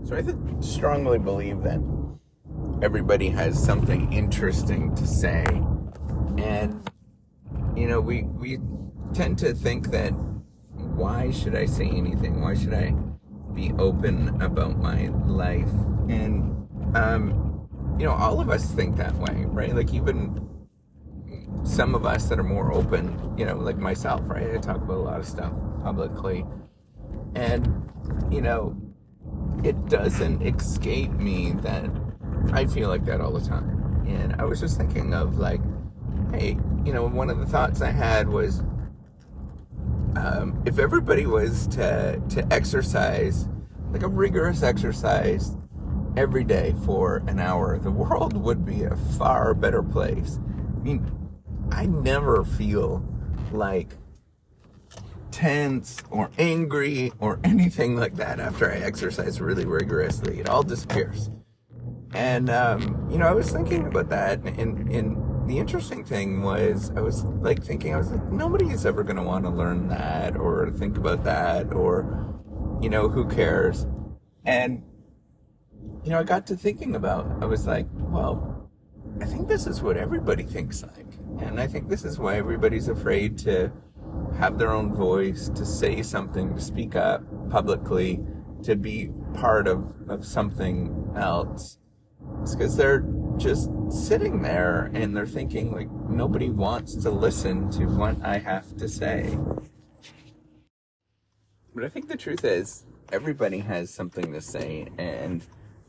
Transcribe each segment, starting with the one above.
So strongly believe that everybody has something interesting to say. And, we tend to think that, why should I say anything? Why should I be open about my life? And, all of us think that way, right? Like, even some of us that are more open, like myself, right? I talk about a lot of stuff publicly. And, it doesn't escape me that I feel like that all the time. And I was just thinking of, like, hey, one of the thoughts I had was, if everybody was to exercise, like a rigorous exercise every day for an hour, the world would be a far better place. I mean, I never feel like tense or angry or anything like that after I exercise really rigorously. It all disappears. And, I was thinking about that, and the interesting thing was, I was like, nobody is ever going to want to learn that or think about that, or, who cares? And, I got to thinking I was like, well, I think this is what everybody thinks like. And I think this is why everybody's afraid to have their own voice, to say something, to speak up publicly, to be part of something else. It's because they're just sitting there and they're thinking, like, nobody wants to listen to what I have to say. But I think the truth is, everybody has something to say, and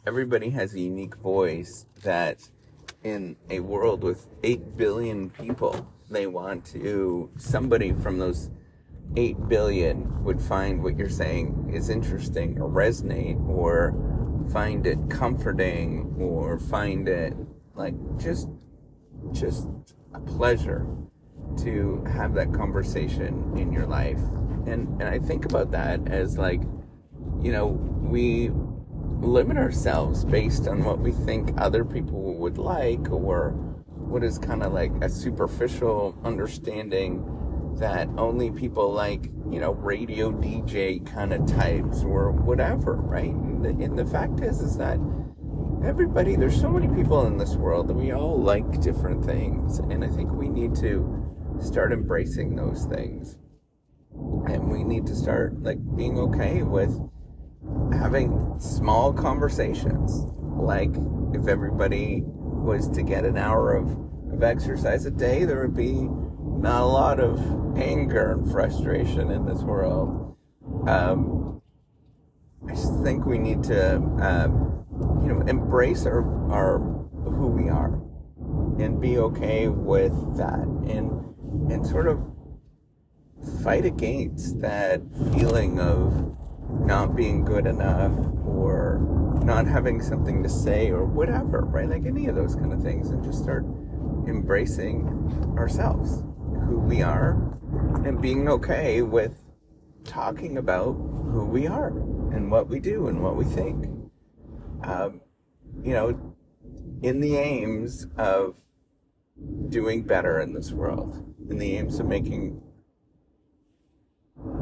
everybody has a unique voice that, in a world with 8 billion people, somebody from those 8 billion would find what you're saying is interesting or resonate, or find it comforting, or find it like just a pleasure to have that conversation in your life. And I think about that as, like, we limit ourselves based on what we think other people would like, or what is kind of like a superficial understanding that only people like, radio DJ kind of types or whatever, right? And the fact is that there's so many people in this world that we all like different things. And I think we need to start embracing those things. And we need to start, like, being okay with having small conversations. Like, if everybody was to get an hour of exercise a day, there would be not a lot of anger and frustration in this world. I just think we need to, embrace our who we are, and be okay with that, and sort of fight against that feeling of not being good enough, or not having something to say, or whatever, right? Like, any of those kind of things, and just start embracing ourselves, who we are, and being okay with talking about who we are and what we do and what we think. In the aims of doing better in this world, in the aims of making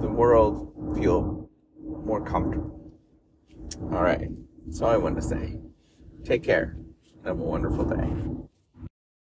the world feel more comfortable. All right, that's all I wanted to say. Take care. Have a wonderful day.